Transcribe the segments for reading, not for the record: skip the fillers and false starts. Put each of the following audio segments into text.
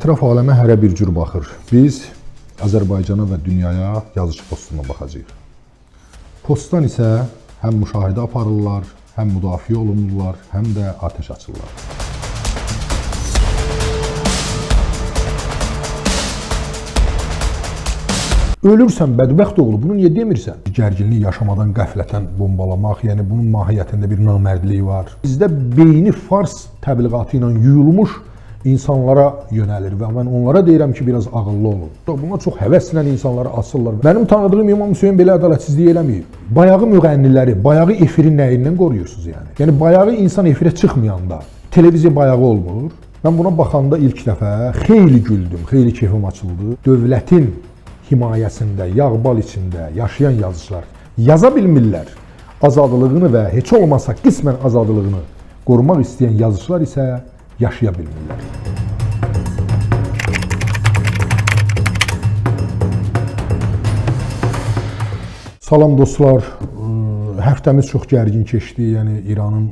Ətraf aləmə hərə bir cür baxır. Biz Azərbaycana və dünyaya yazıcı postuna baxacağıq. Postdan isə həm müşahidə aparırlar, həm müdafiə olunurlar, həm də atəş açırlar. Ölürsən, bədbəxt oğlu, bunu niyə demirsən? Gərginlik yaşamadan qəflətən bombalamaq, yəni bunun mahiyyətində bir namərdlik var. Bizdə beyni fars təbliğatı ilə yuyulmuş insanlara yönəlir və mən onlara deyirəm ki, biraz ağıllı olun. Bunlar çox həvəslə insanları asırlar. Mənim tanıdığım İmam Hüseyin belə ədalətsizlik eləməyib. Bayağı müğənniləri, bayağı efirin nəyindən qoruyursunuz yəni? Yəni bayağı insan efirə çıxmayanda televiziya bayağı olmur. Mən buna baxanda ilk dəfə xeyli güldüm, xeyli keyfim açıldı. Dövlətin himayəsində, yağbal içində yaşayan yazıçılar yaza bilmirlər. Azadlığını və heç olmasa qismən azadlığını qorumaq istəyən yazıçılar isə yaşaya bilmirlər. Salam dostlar, həftəmiz çox gərgin keçdi. Yəni İranın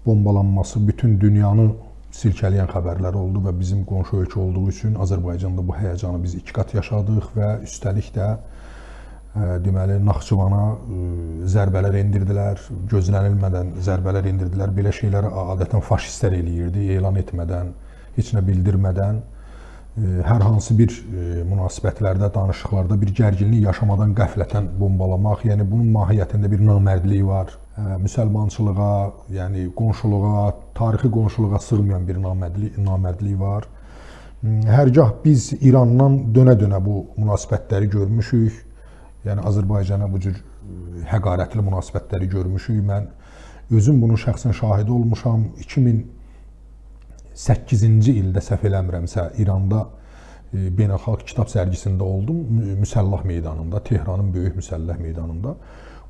bombalanması bütün dünyanı silkələyən xəbərlər oldu və bizim qonşu ölkə olduğu üçün Azərbaycanda bu həyəcanı biz 2 qat yaşadıq və üstəlik də deməli Naxçıvana zərbələr endirdilər, gözlənilmədən zərbələr endirdilər. Belə şeyləri adətən faşistlər eləyirdi, elan etmədən, heç nə bildirmədən. Hər hansı bir münasibətlərdə, danışıqlarda bir gərginlik yaşamadan qəflətən bombalamaq, yəni bunun mahiyyətində bir namərdlik var. Müsəlmançılığa, yəni qonşuluğa, tarixi qonşuluğa sığmayan bir namərdlik var. Hərgah biz İrandan dönə-dönə bu münasibətləri görmüşük, yəni Azərbaycana bu cür həqarətli münasibətləri görmüşük. Mən özüm bunun şəxsən şahidi olmuşam. 2008-ci ildə səhv eləmirəmsə İranda beynəlxalq kitab sərgisində oldum, Müsəllah meydanında, Tehranın böyük Müsəllah meydanında.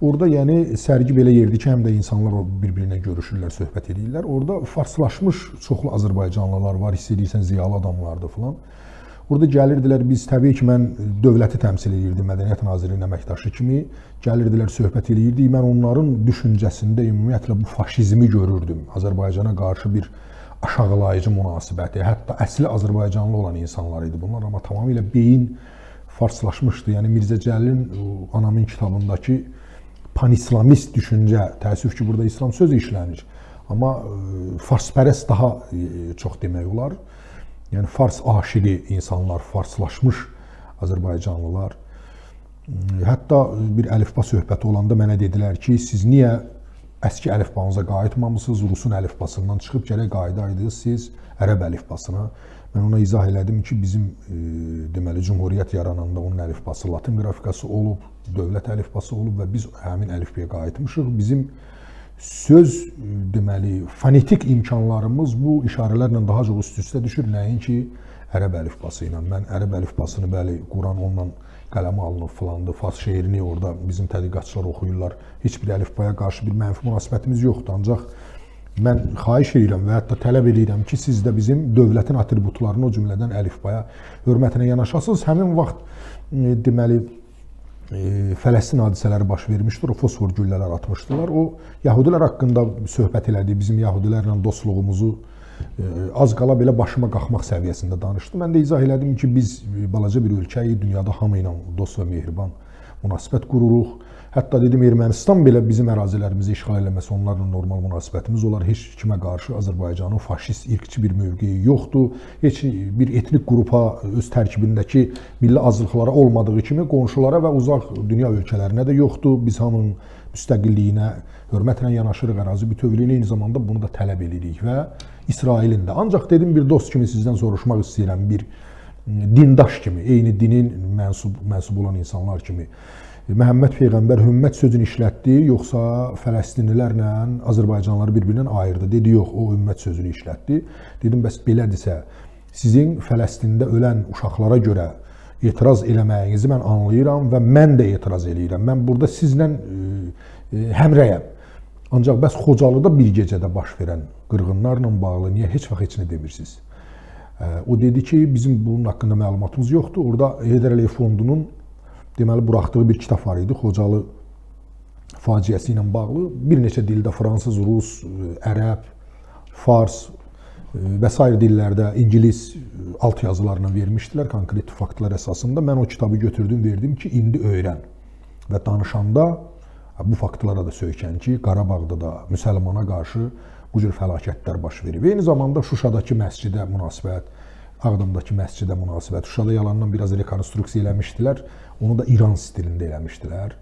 Orada yəni sərgi belə yerdir ki, həm də insanlar bir-birinə görüşürlər, söhbət edirlər. Orada farslaşmış çoxlu azərbaycanlılar var, hiss edirsən ziyalı adamlardır filan. Orada gəlirdilər, biz təbii ki, mən dövləti təmsil edirdim, Mədəniyyət Nazirliyinin əməkdaşı kimi gəlirdilər, söhbət edirdik. Mən onların düşüncəsində ümumiyyətlə bu faşizmi görürdüm. Azərbaycana qarşı bir aşağılayıcı münasibəti, hətta əsli Azərbaycanlı olan insanlar idi bunlar, amma tamamilə beyin farslaşmışdı. Yəni Mirzə Cəlilin Anamın kitabındakı pan-islamist düşüncə, təəssüf ki, burada İslam sözü işlənir, amma farspərəst daha çox demək olar. Yəni fars aşiqi insanlar, farslaşmış Azərbaycanlılar. Hətta bir əlifba söhbəti olanda mənə dedilər ki, siz niyə əski əlifbanıza qayıtmamısınız, Rusun əlifbasından çıxıb gərək qayıdaydınız siz ərəb əlifbasına. Mən ona izah elədim ki, bizim deməli Cümhuriyyət yarananda onun əlifbası Latin qrafikası olub, dövlət əlifbası olub və biz həmin əlifbaya qayıtmışıq. Bizim söz deməli fonetik imkanlarımız bu işarələrlə daha çox üst-üstə düşür, nəinki ərəb əlifbası ilə. Mən ərəb əlifbasını bəli Quran onunla qələmə alınıb filandı, fars şeirini orada bizim tədqiqatçılar oxuyurlar. Heç bir əlifbaya qarşı bir mənfi münasibətimiz yoxdur, ancaq mən xahiş edirəm və hətta tələb edirəm ki, siz də bizim dövlətin atributlarını, o cümlədən əlifbaya hörmətinə yanaşasınız. Həmin vaxt deməli Fələstin hadisələri baş vermişdir, o fosfor güllələr atmışdılar. O yəhudilər haqqında söhbət elədi, bizim yəhudilərlə dostluğumuzu az qala belə başıma qalxmaq səviyyəsində danışdı. Mən də izah elədim ki, biz balaca bir ölkəyik, dünyada hamı ilə dost və mehriban münasibət qururuq. Hətta dedim, Ermənistan belə bizim ərazilərimizi işğal eləməsə onlarla normal münasibətimiz olar. Heç kimə qarşı Azərbaycanın faşist, irqçi bir mövqeyi yoxdur. Heç bir etnik qrupa öz tərkibindəki milli azlıqlara olmadığı kimi qonşulara və uzaq dünya ölkələrinə də yoxdur. Biz hamının müstəqilliyinə hörmətlə yanaşırıq, ərazi bütövlüyünə, eyni zamanda bunu da tələb edirik və İsrailin də. Ancaq dedim, bir dost kimi sizdən soruşmaq istəyirəm, bir dindaş kimi, eyni dinin mənsub olan insanlar kimi. Məhəmməd Peyğəmbər hümmət sözünü işlətdi, yoxsa Fələstinlilərlə Azərbaycanlıları bir-birindən ayırdı? Dedi, yox, o ümmət sözünü işlətdi. Dedim, bəs belədirsə, sizin Fələstində ölən uşaqlara görə etiraz eləməyinizi mən anlayıram və mən də etiraz eləyirəm. Mən burada sizlə həmrəyəm. Ancaq bəs Xocalıda bir gecədə baş verən qırğınlarla bağlı niyə heç vaxt heç nə demirsiniz? O dedi ki, bizim bunun haqqında məlumatımız yoxdur. Orada Heydər Əliyev Fondunun deməli buraxdığı bir kitab var idi, Xocalı faciəsi ilə bağlı. Bir neçə dildə fransız, rus, ərəb, fars, və sair dillərdə ingilis alt yazılarla vermişdilər konkret faktlar əsasında. Mən o kitabı götürdüm, verdim ki, indi öyrən və danışanda bu faktlara da söykən ki, Qarabağda da müsəlmana qarşı bu cür fəlakətlər baş verib. Eyni zamanda Şuşadakı məscidə münasibət, Ağdamdakı məscidə münasibət, Şuşada yalandan biraz rekonstruksiya eləmişdilər, onu da İran stilində eləmişdilər.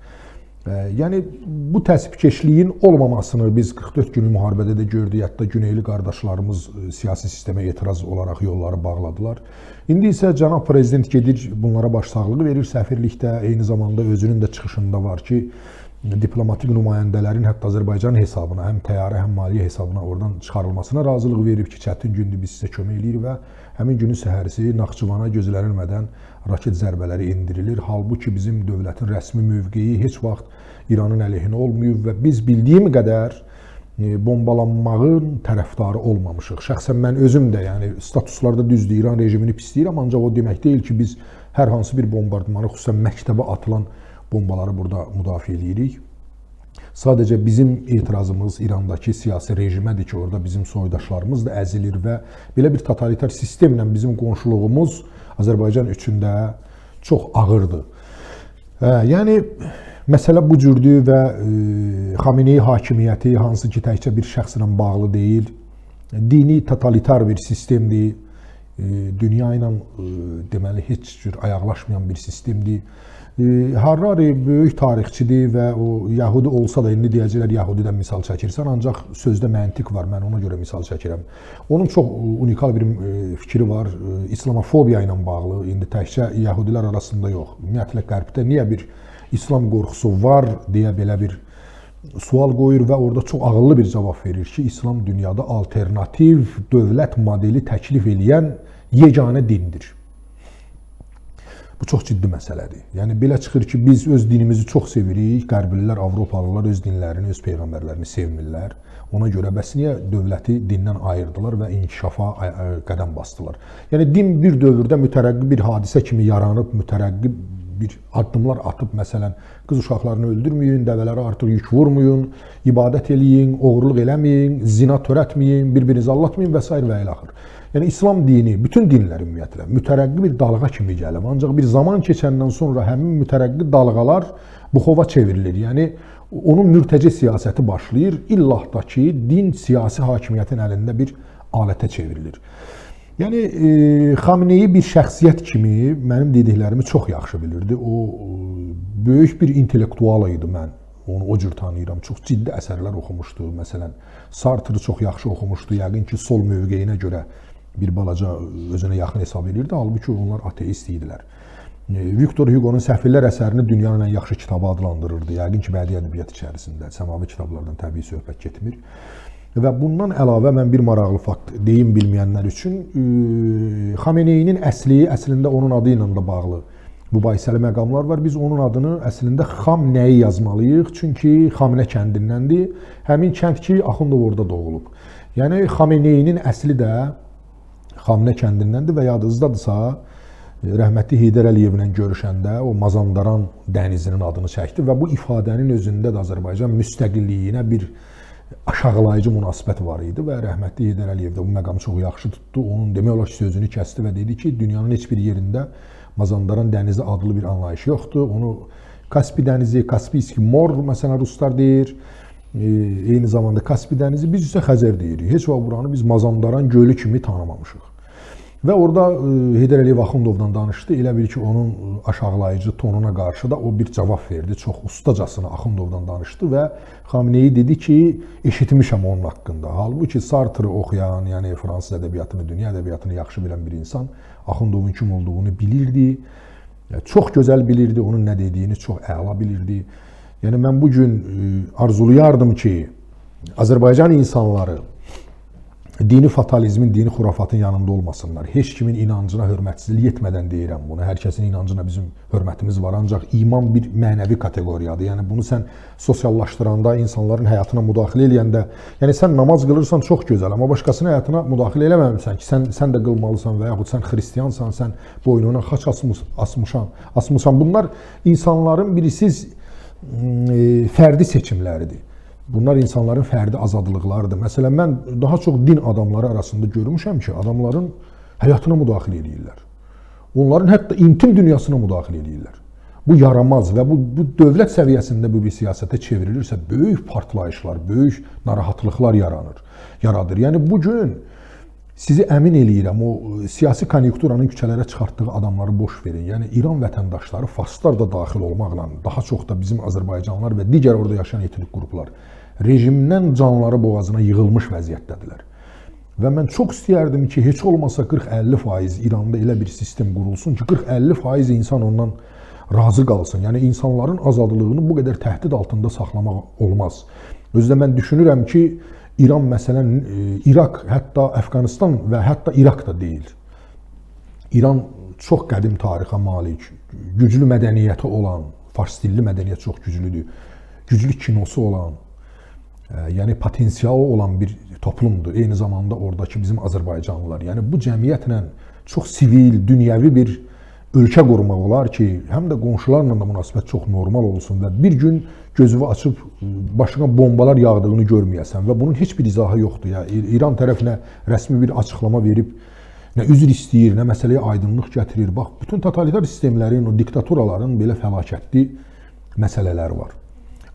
Yəni, bu təsbikeşliyin olmamasını biz 44 günlük müharibədə də gördük, hətta Güneyli qardaşlarımız siyasi sistemə etiraz olaraq yolları bağladılar. İndi isə cənab prezident gedir, bunlara başsağlığı verir səfirlikdə, eyni zamanda özünün də çıxışında var ki, diplomatik nümayəndələrin hətta Azərbaycan hesabına, həm təyyarə, həm maliyyə hesabına oradan çıxarılmasına razılıq verib ki, çətin gündür, biz sizə kömək edirik və həmin günün səhərisi Naxçıvana gözlənilmədən raket zərbələri endirilir. Halbuki bizim dövlətin rəsmi mövqeyi heç vaxt İranın əleyhinə olmayıb və biz bildiyim qədər bombalanmağın tərəfdarı olmamışıq. Şəxsən mən özüm də, yəni statuslarda düzdür, İran rejimini pisləyirəm, ancaq o demək deyil ki, biz hər hansı bir bombardımanı, xüsusən məktəbə atılan bombaları burada müdafiə edirik. Sadəcə bizim etirazımız İrandakı siyasi rejimədir ki, orada bizim soydaşlarımız da əzilir və belə bir totalitar sistemlə bizim qonşuluğumuz Azərbaycan üçün də çox ağırdır. Yəni, məsələ bu cürdür və Xamenei hakimiyyəti hansı ki, təkcə bir şəxslə bağlı deyil, dini totalitar bir sistemdir, dünya ilə deməli heç cür ayaqlaşmayan bir sistemdir. Harari böyük tarixçidir və o Yəhudi olsa da, indi deyəcəklər Yəhudidən misal çəkirsən, ancaq sözdə məntiq var, mən ona görə misal çəkirəm. Onun çox unikal bir fikri var, İslamofobiya ilə bağlı, indi təkcə Yəhudilər arasında yox. Ümumiyyətlə Qərbdə niyə bir İslam qorxusu var deyə belə bir sual qoyur və orada çox ağıllı bir cavab verir ki, İslam dünyada alternativ dövlət modeli təklif edən yeganə dindir. Bu çox ciddi məsələdir. Yəni, belə çıxır ki, biz öz dinimizi çox sevirik, Qərblilər, Avropalılar öz dinlərini, öz peyğəmbərlərini sevmirlər. Ona görə bəs niyə dövləti dindən ayırdılar və inkişafa qədəm basdılar? Yəni, din bir dövrdə mütərəqqi bir hadisə kimi yaranıb, mütərəqqi bir addımlar atıb, məsələn, qız uşaqlarını öldürməyin, dəvələrə artıq yük vurmayın, ibadət eləyin, oğurluq eləməyin, zina törətməyin, bir-birinizi allatmayın və s. və ilə axır. Yəni, İslam dini, bütün dinlər ümumiyyətlə, mütərəqqi bir dalğa kimi gəlib. Ancaq bir zaman keçəndən sonra həmin mütərəqqi dalğalar buxova çevrilir. Yəni, onun mürtəci siyasəti başlayır, illah da ki, din siyasi hakimiyyətin əlində bir alətə çevrilir. Yəni, Xamenei bir şəxsiyyət kimi mənim dediklərimi çox yaxşı bilirdi. O, böyük bir intellektual idi mən. Onu o cür tanıyıram. Çox ciddi əsərlər oxumuşdu. Məsələn, Sartre'ı çox yaxşı oxumuşdu. Yəqin ki, sol mövqeyinə görə bir balaca özünə yaxın hesab edirdi. Halbuki onlar ateist idilər. Victor Hugo'nun Səfirlər əsərini dünyanın ən yaxşı kitabı adlandırırdı. Yəqin ki, bədii ədəbiyyat içərisində. Səmavi kitablardan təbii söhbət getmir. Və bundan əlavə mən bir maraqlı fakt deyim bilməyənlər üçün, Xameneinin əsli, əslində onun adı ilə də bağlı mübahisəli məqamlar var. Biz onun adını əslində Xamneyi yazmalıyıq. Çünki Xamnə kəndindəndir. Həmin kənd ki, Axundov orada doğulub. Yəni, Xameneinin əsli də Xamnə kəndindəndir və yadınızdadırsa, rəhmətli Heydər Əliyevlə görüşəndə o Mazandaran dənizinin adını çəkdi və bu ifadənin özündə də Azərbaycan müstəqilliyinə bir aşağılayıcı münasibət var idi və rəhmətli Heydər Əliyev də bu məqamı çox yaxşı tutdu. Onun demək olar ki, sözünü kəsdi və dedi ki, dünyanın heç bir yerində Mazandaran dənizi adlı bir anlayış yoxdur. Onu Kaspi dənizi, Kaspiyski Mor, məsələn, ruslar deyir. Eyni zamanda Kaspi dənizi, biz isə Xəzər deyirik. Heç vaxt buranı biz Mazandaran gölü kimi tanımamışıq. Və orada Heydər Əliyev Axundovdan danışdı. Elə bil ki, onun aşağılayıcı tonuna qarşı da o bir cavab verdi. Çox ustacasına Axundovdan danışdı və Xamenei dedi ki, eşitmişəm onun haqqında. Halbuki Sartre'ı oxuyan, yəni fransız ədəbiyyatını, dünya ədəbiyyatını yaxşı bilən bir insan Axundovun kim olduğunu bilirdi. Çox gözəl bilirdi, onun nə dediyini çox əla bilirdi. Yəni, mən bugün arzulayardım ki, Azərbaycan insanları dini fatalizmin, dini xurafatın yanında olmasınlar. Heç kimin inancına hörmətsizlik etmədən deyirəm bunu. Hər kəsin inancına bizim hörmətimiz var. Ancaq iman bir mənəvi kateqoriyadır. Yəni, bunu sən sosiallaşdıranda, insanların həyatına müdaxilə eləyəndə, yəni sən namaz qılırsan çox gözəl, amma başqasının həyatına müdaxilə eləməmisən ki, sən də qılmalısan və yaxud sən xristiyansan, sən boynuna xaç asmışsan. Bunlar insanların birisiz fərdi seçimləridir. Bunlar insanların fərdi azadlıqlarıdır. Məsələn, mən daha çox din adamları arasında görmüşəm ki, adamların həyatına müdaxilə edirlər. Onların hətta intim dünyasına müdaxilə edirlər. Bu yaramaz və bu dövlət səviyyəsində bu bir siyasətə çevrilirsə, böyük partlayışlar, böyük narahatlıqlar yaradır. Yəni, bugün sizi əmin eləyirəm, o siyasi konjunkturanın küçələrə çıxartdığı adamları boş verin. Yəni, İran vətəndaşları, farslar da daxil olmaqla, daha çox da bizim Azərbaycanlılar və digər orada yaşayan etnik qruplar rejimdən canları boğazına yığılmış vəziyyətdədirlər. Və mən çox istəyərdim ki, heç olmasa 40-50% İranda elə bir sistem qurulsun ki, 40-50% insan ondan razı qalsın. Yəni, insanların azadlığını bu qədər təhdid altında saxlamaq olmaz. Özdə mən düşünürəm ki, İran məsələn, İraq, hətta Əfqanistan və hətta İraq da deyil. İran çox qədim tarixə malik, güclü mədəniyyəti olan, fars dilli mədəniyyət çox güclüdür, güclü kinosu olan, yəni potensialı olan bir toplumdur. Eyni zamanda oradakı bizim Azərbaycanlılar. Yəni, bu cəmiyyətlə çox sivil, dünyəvi bir ölkə qurmaq olar ki, həm də qonşularla da münasibət çox normal olsun və bir gün gözünü açıb başına bombalar yağdığını görməyəsən və bunun heç bir izahı yoxdur. Yəni, İran tərəfinə rəsmi bir açıqlama verib nə üzr istəyir, nə məsələyə aydınlıq gətirir. Bax, bütün totalitar sistemlərin, o diktaturaların belə fəlakətli məsələləri var.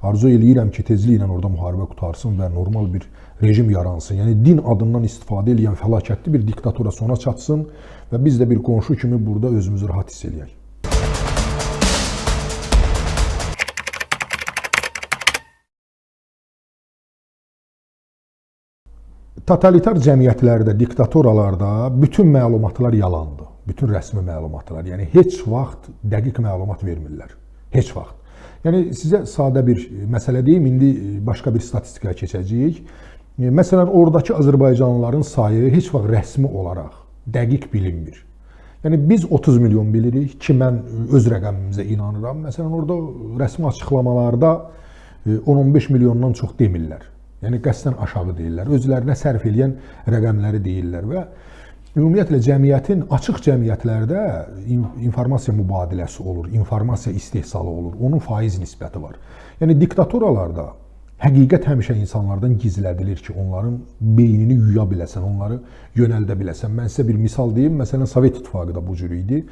Arzu eləyirəm ki, tezliklə orada müharibə qutarsın və normal bir rejim yaransın. Yəni, din adından istifadə edən fəlakətli bir diktatura sona çatsın və biz də bir qonşu kimi burada özümüzü rahat hiss eləyək. Totalitar cəmiyyətlərdə, diktaturalarda bütün məlumatlar yalandır. Bütün rəsmi məlumatlar. Yəni, heç vaxt dəqiq məlumat vermirlər. Heç vaxt. Yəni, sizə sadə bir məsələ deyim, indi başqa bir statistikaya keçəcəyik. Məsələn, oradakı Azərbaycanlıların sayı heç vaxt rəsmi olaraq dəqiq bilinmir. Yəni, biz 30 milyon bilirik ki, mən öz rəqəmimizə inanıram. Məsələn, orada rəsmi açıqlamalarda 10-15 milyondan çox demirlər. Yəni, qəsdən aşağı deyirlər. Özlərinə sərf edən rəqəmləri deyirlər və ümumiyyətlə, cəmiyyətin, açıq cəmiyyətlərdə informasiya mübadiləsi olur, informasiya istehsalı olur, onun faiz nisbəti var. Yəni, diktaturalarda həqiqət həmişə insanlardan gizlədilir ki, onların beynini yuya biləsən, onları yönəldə biləsən. Mən sizə bir misal deyim, məsələn, Sovet İttifaqı da bu cür idi.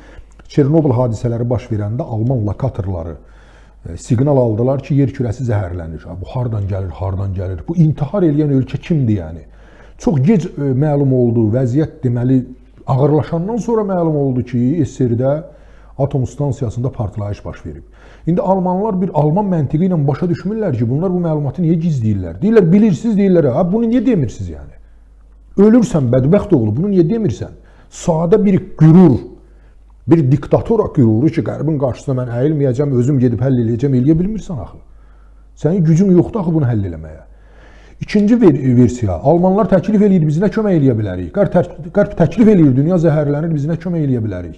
Çernobıl hadisələri baş verəndə Alman lokatorları siqnal aldılar ki, yer kürəsi zəhərlənir. Bu, hardan gəlir? Bu, intihar eləyən ölkə kimdir, yəni? Çox gec məlum oldu, vəziyyət deməli ağırlaşandan sonra məlum oldu ki, SSR-də atom stansiyasında partlayış baş verib. İndi Almanlar bir Alman məntiqi ilə başa düşmürlər ki, bunlar bu məlumatı niyə gizləyirlər? Deyirlər, bilirsiniz, deyirlər, bunu niyə demirsiniz yəni? Ölürsən, bədbəxt oğlu, bunu niyə demirsən? Sadə bir qürur, bir diktatura qüruru ki, Qərbin qarşısında mən əyilməyəcəm, özüm gedib həll eləyəcəm, eləyə bilmirsən axı. Sənin gücün yoxdur axı bunu həll eləməyə. İkinci versiya, Almanlar təklif eləyir, biz nə kömək eləyə bilərik? Qərb təklif eləyir, dünya zəhərlənir, biz nə kömək eləyə bilərik?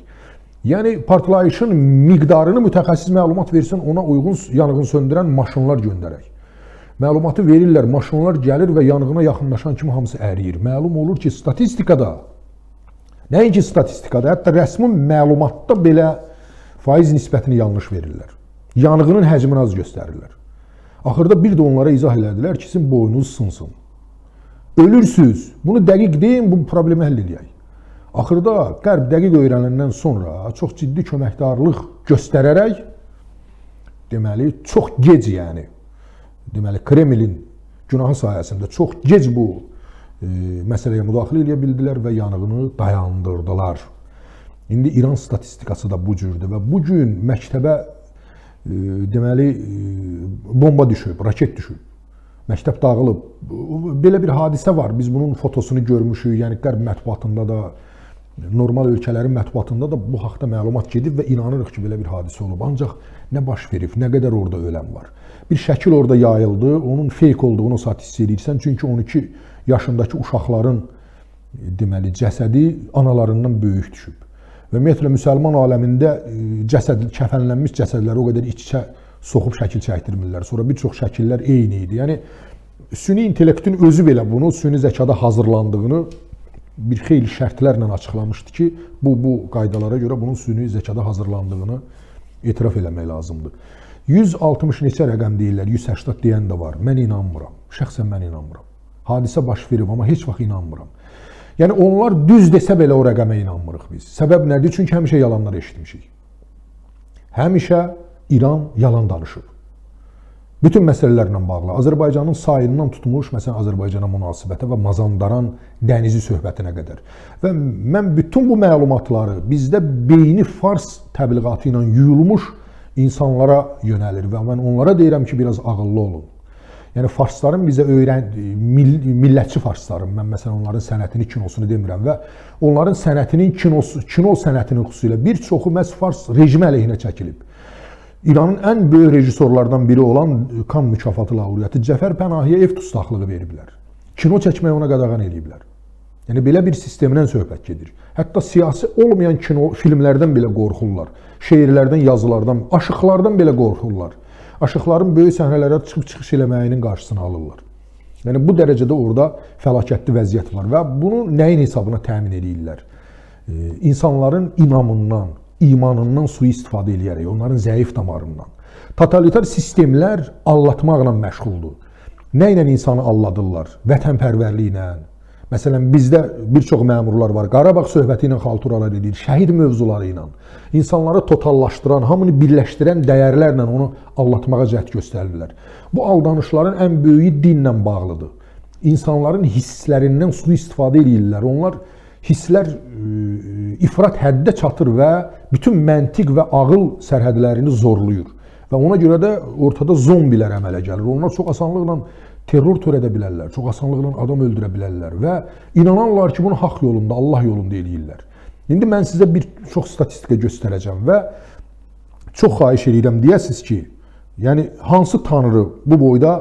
Yəni, partlayışın miqdarını mütəxəssis məlumat versin, ona uyğun yanğın söndürən maşınlar göndərək. Məlumatı verirlər, maşınlar gəlir və yanğına yaxınlaşan kimi hamısı əriyir. Məlum olur ki, statistikada, nəinki statistikada, hətta rəsmi məlumatda belə faiz nisbətini yanlış verirlər. Yanğının həcmini az göstərirlər. Axırda bir də onlara izah elədilər ki, sizin boynunuz sınsın. Ölürsünüz. Bunu dəqiq deyin, bu problemi həll edək. Axırda Qərb dəqiq öyrənəndən sonra çox ciddi köməkdarlıq göstərərək, deməli, çox gec yəni, deməli, Kremlin günahı sayəsində çox gec bu məsələyə müdaxilə edə bildilər və yanğını dayandırdılar. İndi İran statistikası da bu cürdür və bugün məktəbə deməli, bomba düşüb, raket düşüb, məktəb dağılıb. Belə bir hadisə var, biz bunun fotosunu görmüşük, yəni Qərb mətbuatında da, normal ölkələrin mətbuatında da bu haqda məlumat gedib və inanırıq ki, belə bir hadisə olub. Ancaq nə baş verib, nə qədər orada ölən var. Bir şəkil orada yayıldı, onun feyk olduğunu saat hiss edirsən, çünki 12 yaşındakı uşaqların deməli, cəsədi analarından böyük düşüb. Və ümumiyyətlə, müsəlman aləmində kəfənlənmiş cəsədləri o qədər iç-içə soxub şəkil çəkdirmirlər. Sonra bir çox şəkillər eyni idi. Yəni, süni intellektin özü belə bunu süni zəkada hazırlandığını bir xeyli şərtlərlə açıqlamışdı ki, bu qaydalara görə bunun süni zəkada hazırlandığını etiraf eləmək lazımdır. 160 neçə rəqəm deyirlər, 180 deyən də var. Mən inanmıram. Şəxsən mən inanmıram. Hadisə baş verib, amma heç vaxt inanmıram. Yəni onlar düz desə belə o rəqəmə inanmırıq biz. Səbəb nədir? Çünki həmişə yalanlar eşitmişik. Həmişə İran yalan danışıb. Bütün məsələlərlə bağlı. Azərbaycanın sayından tutmuş, məsələn, Azərbaycana münasibətə və Mazandaran dənizi söhbətinə qədər. Və mən bütün bu məlumatları bizdə beyni fars təbliğatı ilə yuyulmuş insanlara yönəlir və mən onlara deyirəm ki, biraz ağıllı olun. Yəni farsların bizə millətçi farsların, mən məsələn onların sənətini, kinosunu demirəm və onların sənətinin, kino sənətinin xüsusilə bir çoxu məhz fars rejimi əleyhinə çəkilib. İranın ən böyük rejissorlardan biri olan Kan mükafatı laureatı Cəfər Pənahiyə ev dustaqlığı veriblər. Kino çəkməyə ona qadağan ediblər. Yəni belə bir sistemdən söhbət gedir. Hətta siyasi olmayan kino filmlərdən belə qorxurlar. Şeirlərdən, yazılardan, aşıqlardan belə qorxurlar. Aşıqların böyük səhnələrə çıxış eləməyinin qarşısını alırlar. Yəni bu dərəcədə orada fəlakətli vəziyyət var və bunu nəyin hesabına təmin edirlər? İnsanların inamından, imanından sui-istifadə edərək, onların zəif damarından. Totalitar sistemlər allatmaqla məşğuldur. Nə ilə insanı alladırlar? Vətənpərvərliklə. Məsələn, bizdə bir çox məmurlar var. Qarabağ söhbəti ilə xalturalar edir, şəhid mövzuları ilə. İnsanları totallaşdıran, hamını birləşdirən dəyərlərlə onu allatmağa cəhd göstərirlər. Bu aldanışların ən böyüyü dinlə bağlıdır. İnsanların hisslərindən sui-istifadə edirlər. Onlar hisslər ifrat həddə çatır və bütün məntiq və ağıl sərhədlərini zorluyur. Və ona görə də ortada zombilər əmələ gəlir. Onlar çox asanlıqla terror törədə bilərlər, çox asanlıqla adam öldürə bilərlər və inananlar ki, bunu haqq yolunda, Allah yolunda eləyirlər. İndi mən sizə bir çox statistika göstərəcəm və çox xahiş edirəm deyəsiniz ki, yəni hansı tanrı bu boyda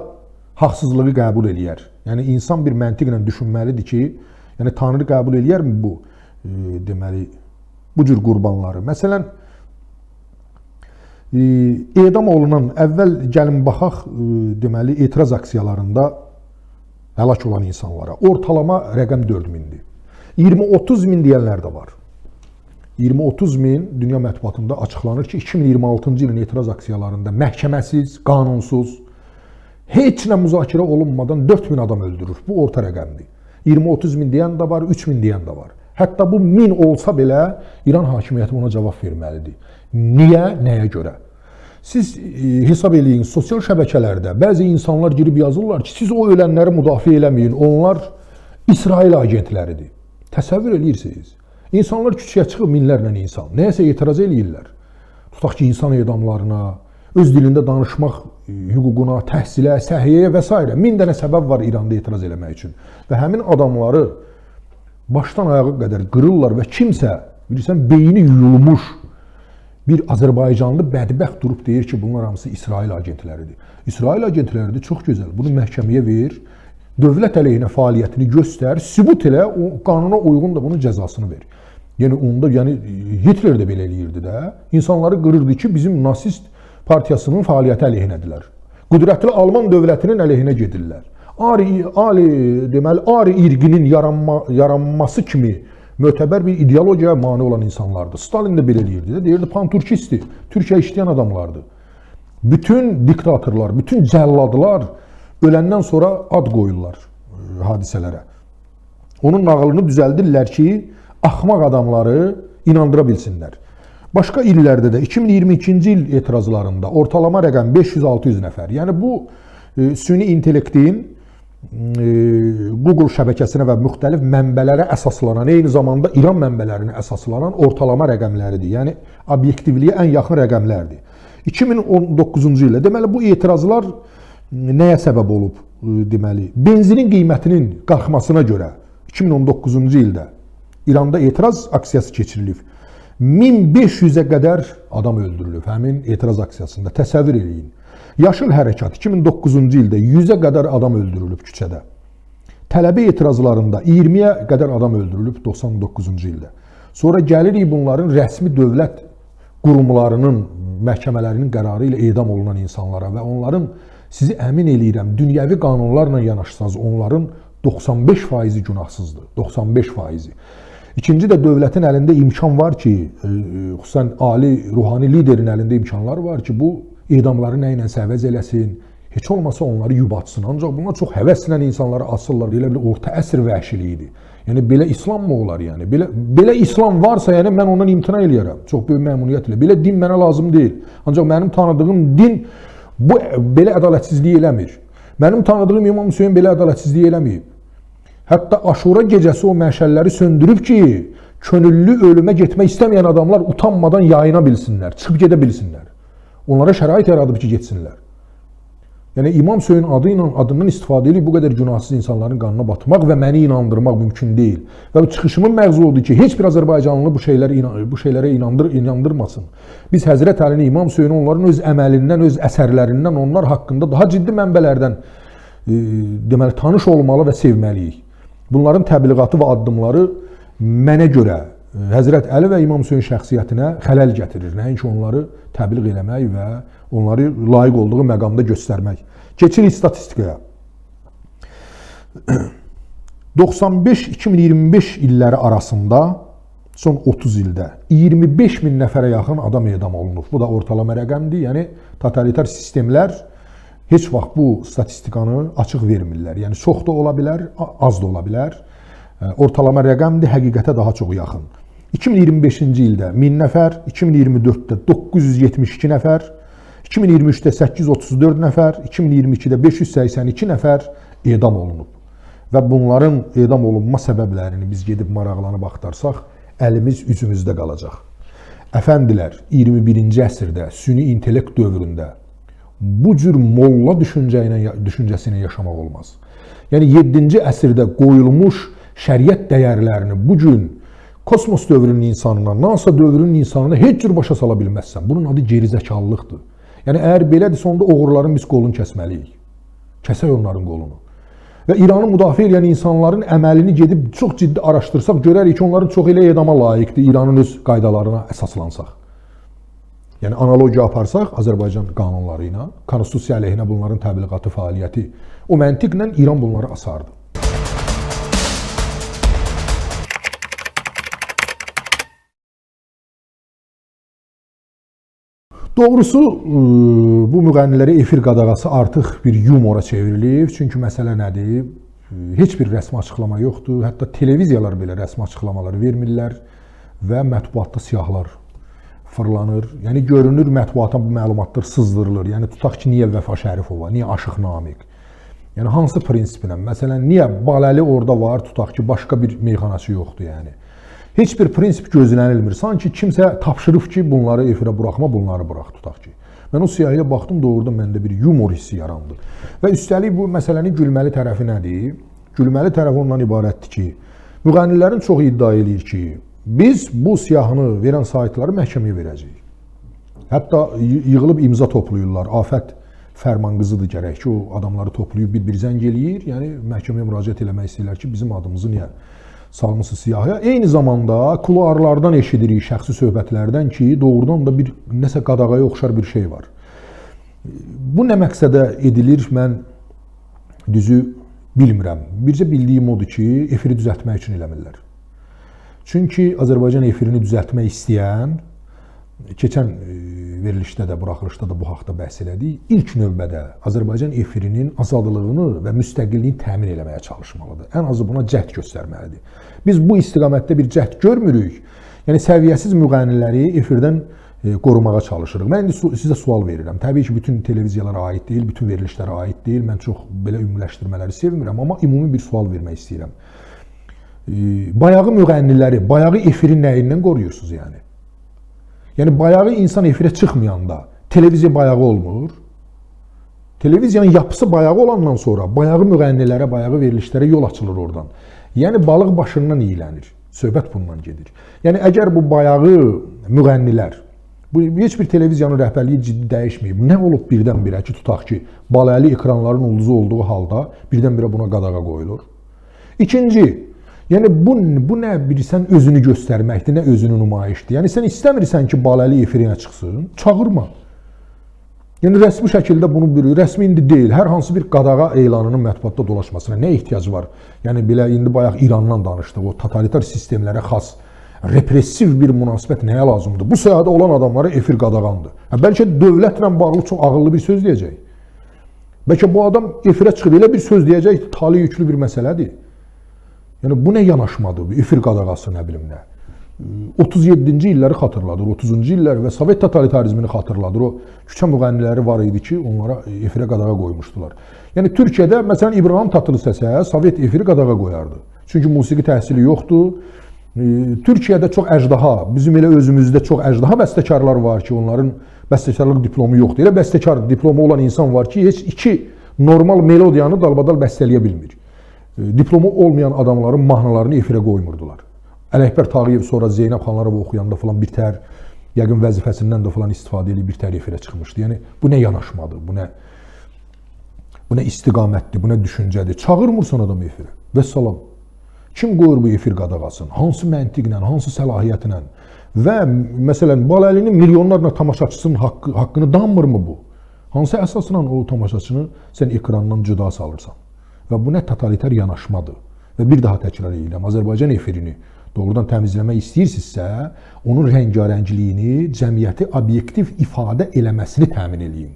haqsızlığı qəbul eləyər? Yəni insan bir məntiqlə düşünməlidir ki, yəni tanrı qəbul eləyərmi bu deməli bu cür qurbanları? Məsələn, edam olunan, əvvəl gəlin baxaq deməli etiraz aksiyalarında həlak olan insanlara. Ortalama rəqəm 4000-dir. 20-30 min deyənlər də var. 20-30 min dünya mətbuatında açıqlanır ki, 2026-cı ilin etiraz aksiyalarında məhkəməsiz, qanunsuz, heç nə müzakirə olunmadan 4000 adam öldürür. Bu orta rəqəmdir. 20-30 min deyən də var, 3 min deyən də var. Hətta bu 1000 olsa belə İran hakimiyyəti ona cavab verməlidir. Niyə? Nəyə görə? Siz hesab eləyin, sosial şəbəkələrdə bəzi insanlar girib yazırlar ki, siz o ölənləri müdafiə eləməyin, onlar İsrail agentləridir. Təsəvvür eləyirsiniz. İnsanlar küçəyə çıxıb minlərlə insan, nəyəsə etiraz eləyirlər. Tutaq ki, insan edamlarına, öz dilində danışmaq hüququna, təhsilə, səhiyyəyə və s. 1000 dənə səbəb var İranda etiraz eləmək üçün. Və həmin adamları başdan ayağa qədər qırırlar və kimsə, bilirsən, beyni yuyulmuş bir Azərbaycanlı bədbəxt durub deyir ki, bunlar hamısı İsrail agentləridir. İsrail agentləridir, çox gözəl. Bunu məhkəməyə ver, dövlət əleyhinə fəaliyyətini göstər, sübut elə, o qanuna uyğun da bunun cəzasını ver. Yəni onda, yəni Hitler də belə eləyirdi də. İnsanları qırırdı ki, bizim nasist partiyasının fəaliyyəti əleyhinədirlər. Qüdrətli Alman dövlətinin əleyhinə gedirlər. Ari irqinin yaranması kimi mötəbər bir ideologiyaya mane olan insanlardır. Stalin də belə eləyirdi. Deyirdi, pan-türkistdir, Türkiyə işləyən adamlardır. Bütün diktatorlar, bütün cəlladlar öləndən sonra ad qoyurlar hadisələrə. Onun nağılını düzəldirlər ki, axmaq adamları inandıra bilsinlər. Başqa illərdə də 2022-ci il etirazlarında ortalama rəqəm 500-600 nəfər. Yəni bu süni intellektin Google şəbəkəsinə və müxtəlif mənbələrə əsaslanan, eyni zamanda İran mənbələrinə əsaslanan ortalama rəqəmləridir. Yəni obyektivliyə ən yaxın rəqəmlərdir. 2019-cu ildə deməli bu etirazlar nəyə səbəb olub deməli? Benzinin qiymətinin qalxmasına görə 2019-cu ildə İranda etiraz aksiyası keçirilib. 1500-ə qədər adam öldürülüb həmin etiraz aksiyasında. Təsəvvür eləyin. Yaşıl hərəkat 2009-cu ildə 100-ə qədər adam öldürülüb küçədə. Tələbə etirazlarında 20-yə qədər adam öldürülüb 99-cu ildə. Sonra gəlirik bunların rəsmi dövlət qurumlarının, məhkəmələrinin qərarı ilə edam olunan insanlara və onların, sizi əmin eləyirəm, dünyəvi qanunlarla yanaşsanız onların 95% günahsızdır. 95%. İkinci də dövlətin əlində imkan var ki, xüsusən ali ruhani liderin əlində imkanlar var ki, bu edamları nə ilə əvəz eləsin, heç olmasa onları yubatsın. Ancaq bunlar çox həvəslə insanları asırlar. Elə bir orta əsr vəhşiliyidir. Yəni belə İslam mı olar yəni? Belə İslam varsa yəni mən ondan imtina eləyərəm. Çox böyük məmnuniyyətlə. Belə din mənə lazım deyil. Ancaq mənim tanıdığım din bu belə ədalətsizliyi eləmir. Mənim tanıdığım İmam Hüseyn belə ədalətsizliyi eləməyib. Hətta Aşura gecəsi o məşəlləri söndürüb ki, könüllü ölümə getmək istəməyən adamlar utanmadan yayına bilsinlər, çıxıb gedə bilsinlər. Onlara şərait yaradıb ki, getsinlər. Yəni İmam Hüseyn adından istifadə edib bu qədər günahsız insanların qanına batmaq və məni inandırmaq mümkün deyil. Və çıxışımın məqsədi odur ki, heç bir Azərbaycanlı bu şeylərə inandırmasın. Biz Həzrət Əlini, İmam Hüseyni onların öz əməlindən, öz əsərlərindən, onlar haqqında daha ciddi mənbələrdən deməli tanış olmalı və sevməliyik. Bunların təbliğatı və addımları mənə görə Həzrət Əli və İmam Hüseyn şəxsiyyətinə xələl gətirir. Nəinki onları təbliğ eləmək və onları layiq olduğu məqamda göstərmək. Keçirik statistikaya. 95-2025 illəri arasında son 30 ildə 25 min nəfərə yaxın adam edam olunub. Bu da ortalama rəqəmdir. Yəni totalitar sistemlər heç vaxt bu statistikanı açıq vermirlər. Yəni çox da ola bilər, az da ola bilər. Ortalama rəqəmdir, həqiqətə daha çox yaxın. 2025-ci ildə 1000 nəfər, 2024-də 972 nəfər, 2023-də 834 nəfər, 2022-də 582 nəfər edam olunub. Və bunların edam olunma səbəblərini biz gedib maraqlanıb axtarsaq, əlimiz üzümüzdə qalacaq. Əfəndilər, 21-ci əsrdə, süni intellekt dövründə bu cür molla düşüncəsini yaşamaq olmaz. Yəni 7-ci əsrdə qoyulmuş şəriət dəyərlərini bu gün kosmos dövrünün insanına, NASA dövrünün insanına heç cür başa sala bilməzsən. Bunun adı gerizəkalılıqdır. Yəni əgər belədirsə, onda oğurların biz qolunu kəsməliyik. Kəsək onların qolunu. Və İranı müdafiə edən insanların əməlini gedib çox ciddi araşdırsaq, görərik ki, onların çox elə edama layiqdir, İranın öz qaydalarına əsaslansaq. Yəni analogiya aparsaq Azərbaycan qanunları ilə, konstitusiya əleyhinə bunların təbliğatı fəaliyyəti, o məntiqlə İran bunları asardı. Doğrusu bu müğənnilərə efir qadağası artıq bir yumora çevrilib. Çünki məsələ nədir? Heç bir rəsmi açıqlama yoxdur. Hətta televiziyalar belə rəsmi açıqlamaları vermirlər və mətbuatda siyahlar fırlanır. Yəni görünür mətbuata bu məlumatlar sızdırılır. Yəni tutaq ki, niyə Vəfa Şərifova, niyə Aşıq Namiq? Yəni hansı prinsiplə? Məsələn, niyə Baləli orada var, tutaq ki, başqa bir meyxanaçı yoxdur yəni? Heç bir prinsip gözlənilmir. Sanki kimsə tapşırıb ki, bunları efirə buraxma, bunları burax, tutaq ki. Mən o siyahıya baxdım, doğrudan məndə bir yumor hissi yarandı. Və üstəlik bu məsələnin gülməli tərəfi nədir? Gülməli tərəfi ondan ibarətdir ki, müğənnilərin çoxu iddia edir ki, biz bu siyahını verən saytları məhkəməyə verəcəyik. Hətta yığılıb imza toplayırlar. Afət Fərmanqızıdır gərək ki, o adamları toplayıb bir zəng eləyir. Yəni məhkəməyə müraciət eləmək istəyirlər ki, bizim adımızı niyə salmışsınız siyahıya? Eyni zamanda kuluarlardan eşidirik, şəxsi söhbətlərdən ki, doğrudan da bir nəsə qadağaya oxşar bir şey var. Bu nə məqsədə edilir, mən düzü bilmirəm. Bircə bildiyim odur ki, efiri düzəltmək üçün eləmirlər. Çünki Azərbaycan efirini düzəltmək istəyən, keçən verilişdə də, buraxılışda da bu haqda bəhs elədik, ilk növbədə Azərbaycan efirinin azadlığını və müstəqilliyini təmin eləməyə çalışmalıdır. Ən azı buna cəhd göstərməlidir. Biz bu istiqamətdə bir cəhd görmürük. Yəni səviyyəsiz müğənniləri efirdən qorumağa çalışırıq. Mən indi sizə sual verirəm. Təbii ki, bütün televiziyalara aid deyil, bütün verilişlərə aid deyil. Mən çox belə ümumiləşdirmələri sevmirəm, amma ümumi bir sual vermək istəyirəm. Bayağı müğənniləri, bayağı efirin nəyindən qoruyursunuz yəni? Yəni bayağı insan efirə çıxmayanda televiziya bayağı olmur. Televiziyanın yapısı bayağı olandan sonra bayağı müğənnilərə, bayağı verilişlərə yol açılır oradan. Yəni balıq başından iyilənir. Söhbət bundan gedir. Yəni əgər bu bayağı müğənnilər, bu heç bir televiziyanın rəhbərliyi ciddi dəyişməyib. Nə olub birdən-birə ki, tutaq ki, Baləli ekranların ulduzu olduğu halda birdən-birə buna qadağa qoyulur. İkinci, yəni bu nə bilirsən özünü göstərməkdir, nə özünü nümayişdir. Yəni sən istəmirsən ki, Baləli efirinə çıxsın, çağırma. Yəni rəsmi şəkildə bunu bilir, rəsmi indi deyil. Hər hansı bir qadağa elanının mətbuatda dolaşmasına nə ehtiyac var? Yəni belə indi bayaq İrandan danışdıq, o totalitar sistemlərə xas repressiv bir münasibət nəyə lazımdır? Bu sahədə olan adamlara efir qadağandır. Bəlkə dövlətlə bağlı çox ağıllı bir söz deyəcək. Bəlkə bu adam efirə çıxıb elə bir söz deyəcək, tali yüklü bir məsələdir. Yəni bu nə yanaşmadır? Efir qadağası, nə bilim nə. 37-ci illəri xatırladır, 30-cu illər və Sovet totalitarizmini xatırladır. O küçə müğənniləri var idi ki, onlara efirə qadağa qoymuşdular. Yəni Türkiyədə məsələn İbrahim Tatlıses Sovet efiri qadağa qoyardı. Çünki musiqi təhsili yoxdur. Türkiyədə çox əjdaha, bizim elə özümüzdə çox əjdaha bəstəkarlar var ki, onların bəstəkarlıq diplomu yoxdur. Elə bəstəkar diplomu olan insan var ki, heç iki normal melodiyanı dalbadal bəstələyə bilmir. Diplomu olmayan adamların mahnılarını efirə qoymurdular. Ələkbər Tağıyev sonra Zeynəb Xanlarov oxuyanda falan bir tər, yəqin vəzifəsindən də falan istifadə edib bir tər efirə çıxmışdı. Yəni bu nə yanaşmadır, bu nə istiqamətdir, bu nə düşüncədir. Çağırmırsan adamı efirə. Vəssalam. Kim qoyur bu efir qadağasını? Hansı məntiqlə, hansı səlahiyyətlə? Və məsələn, Baləlinin milyonlarla tamaşaçısının haqqını danmırmı bu? Hansı əsasla o tamaşaçını sən ekrandan cüda salırsan? Və bu nə totalitar yanaşmadır? Və bir daha təkrar edirəm, Azərbaycan efirini doğrudan təmizləmək istəyirsinizsə, onun rəngarəngliyini, cəmiyyəti obyektiv ifadə eləməsini təmin edin.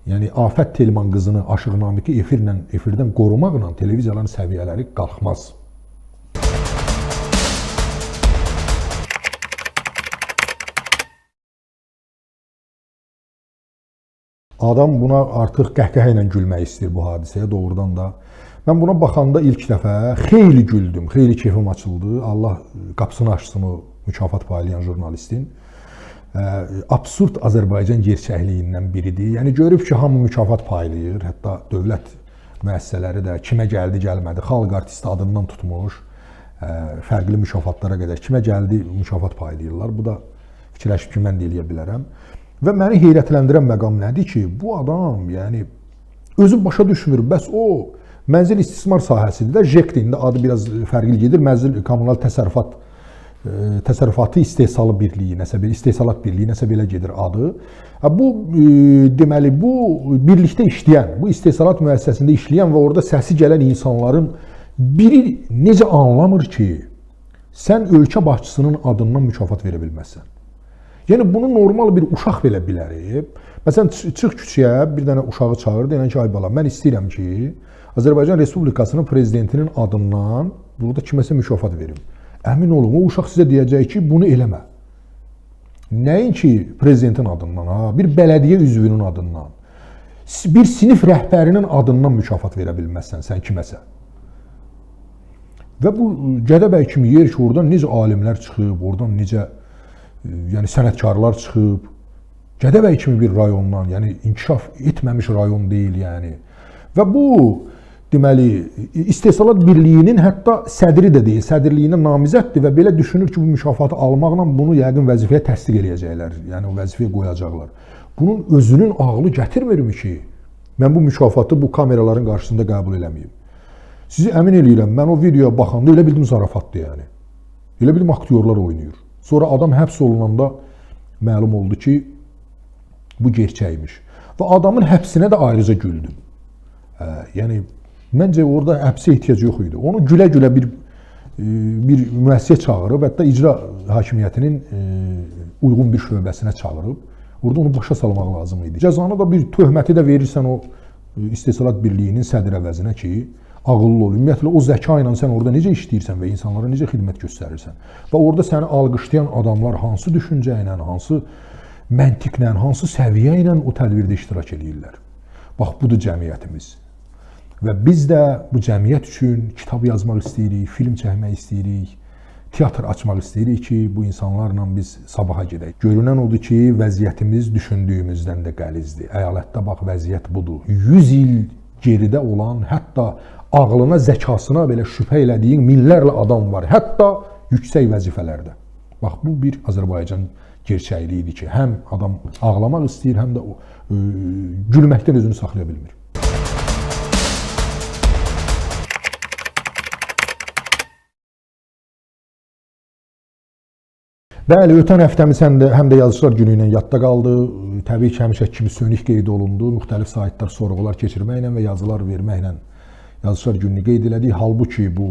Yəni, Afət Telman qızını Aşıq Namiqi efirdən qorumaqla televiziyaların səviyyələri qalxmaz. Adam buna artıq qəhqəhə ilə gülmək istəyir bu hadisəyə doğrudan da. Mən buna baxanda ilk dəfə xeyli güldüm, xeyli keyfim açıldı. Allah qapısını açsın o mükafat paylayan jurnalistin. Absurd Azərbaycan gerçəkliyindən biridir. Yəni görüb ki, hamı mükafat paylayır, hətta dövlət müəssisələri də kimə gəldi, gəlmədi, xalq artisti adından tutmuş, fərqli mükafatlara qədər kimə gəldi, mükafat paylayırlar. Bu da fikirləşib ki, mən də eləyə bilərəm. Və məni heyrətləndirən məqam nədir ki, bu adam yəni özü başa düşmür, bəs o mənzil istismar sahəsində JEK-dir, indi adı biraz fərqli gedir, Mənzil Kommunal Təsərrüfatı İstehsalı Birliyi, nəsə bir istehsalat birliyi, nəsə belə gedir adı. Bu deməli bu birlikdə işləyən, bu istehsalat müəssisəsində işləyən və orada səsi gələn insanların biri necə anlamır ki, sən ölkə başçısının adından mükafat verə bilməzsən. Yəni bunu normal bir uşaq belə bilərib. Məsələn, çıx küçəyə bir dənə uşağı çağır, deyən ki, ay bala, mən istəyirəm ki, Azərbaycan Respublikasının prezidentinin adından burada kiməsə mükafat verim. Əmin olun, o uşaq sizə deyəcək ki, bunu eləmə. Nəinki prezidentin adından, bir bələdiyyə üzvünün adından, bir sinif rəhbərinin adından mükafat verə bilməzsən sən kiməsə. Və bu Gədəbəy kimi yer ki, oradan necə alimlər çıxıb, oradan necə yəni sənətkarlar çıxıb, Gədəbəy kimi bir rayondan, yəni inkişaf etməmiş rayon deyil yəni. Və bu, deməli, İstehsalat Birliyinin hətta sədri də deyil, sədrliyinə namizəddir və belə düşünür ki, bu mükafatı almaqla bunu yəqin vəzifəyə təsdiq eləyəcəklər, yəni o vəzifəyə qoyacaqlar. Bunun özünün ağlı gətirmirmi ki, mən bu mükafatı bu kameraların qarşısında qəbul eləməyim. Sizi əmin eləyirəm, mən o videoya baxanda elə bildim zarafatdır yəni. Elə bildim aktyorlar oynayır. Sonra adam həbs olunanda məlum oldu ki, bu gerçəkmiş. Və adamın həbsinə də ayrıca güldüm. Yəni, məncə orada həbsə ehtiyac yox idi. Onu gülə-gülə bir müəssisə çağırıb, hətta icra hakimiyyətinin uyğun bir şöbəsinə çağırıb, orada onu başa salmaq lazım idi. Cəzanı da bir töhməti də verirsən o İstehsalat Birliyinin sədr əvəzinə ki, ağıllı ol. Ümumiyyətlə, o zəka ilə sən orada necə işləyirsən və insanlara necə xidmət göstərirsən. Və orada səni alqışlayan adamlar hansı düşüncə ilə, hansı məntiqlə, hansı səviyyə ilə o tədbirdə iştirak edirlər. Bax, budur cəmiyyətimiz. Və biz də bu cəmiyyət üçün kitab yazmaq istəyirik, film çəkmək istəyirik, teatr açmaq istəyirik ki, bu insanlarla biz sabaha gedək. Görünən odur ki, vəziyyətimiz düşündüyümüzdən də qəlizdir. Əyalətdə bax, vəziyyət budur. 100 il geridə olan, hətta ağlına, zəkasına belə şübhə elədiyin minlərlə adam var, hətta yüksək vəzifələrdə. Bax, bu bir Azərbaycan gerçəkliyidir ki, həm adam ağlamaq istəyir, həm də gülməkdən özünü saxlaya bilmir. Bəli, ötən həftəmiz həm də Yazıçılar Günü ilə yadda qaldı. Təbii ki, həmişə kimi sönük qeyd olundu. Müxtəlif saytlar sorğular keçirməklə və yazılar verməklə Yazıçılar gününü qeyd elədik. Halbuki bu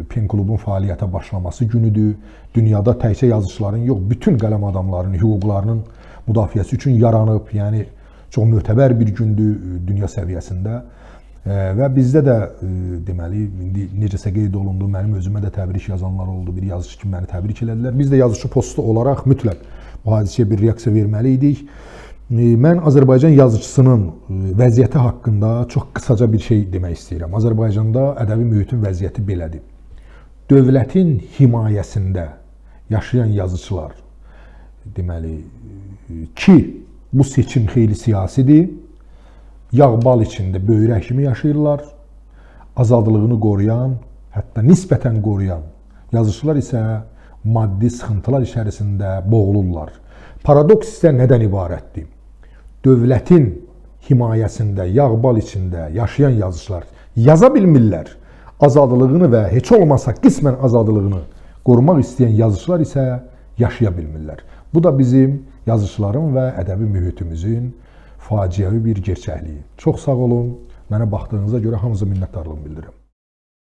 Pen klubun fəaliyyətə başlaması günüdür. Dünyada təkcə yazıçıların yox, bütün qələm adamlarının hüquqlarının müdafiəsi üçün yaranıb. Yəni çox mötəbər bir gündür dünya səviyyəsində. Və bizdə də deməli, indi necəsə qeyd olundu, mənim özümə də təbrik yazanlar oldu, bir yazıçı kimi məni təbrik elədilər. Biz də yazıçı postu olaraq mütləq bu hadisəyə bir reaksiya verməli idik. Mən Azərbaycan yazıçısının vəziyyəti haqqında çox qısaca bir şey demək istəyirəm. Azərbaycanda ədəbi mühitin vəziyyəti belədir. Dövlətin himayəsində yaşayan yazıçılar, deməli ki, bu seçim xeyli siyasidir, yağ-bal içində böyrək kimi yaşayırlar, azadlığını qoruyan, hətta nisbətən qoruyan yazıçılar isə maddi sıxıntılar içərisində boğulurlar. Paradoks isə nədən ibarətdir? Dövlətin himayəsində, yağ-bal içində yaşayan yazıçılar yaza bilmirlər. Azadlığını və heç olmasa qismən azadlığını qorumaq istəyən yazıçılar isə yaşaya bilmirlər. Bu da bizim yazıçıların və ədəbi mühitimizin faciəvi bir gerçəkliyi. Çox sağ olun. Mənə baxdığınıza görə hamınıza minnətdarlığımı bildirirəm.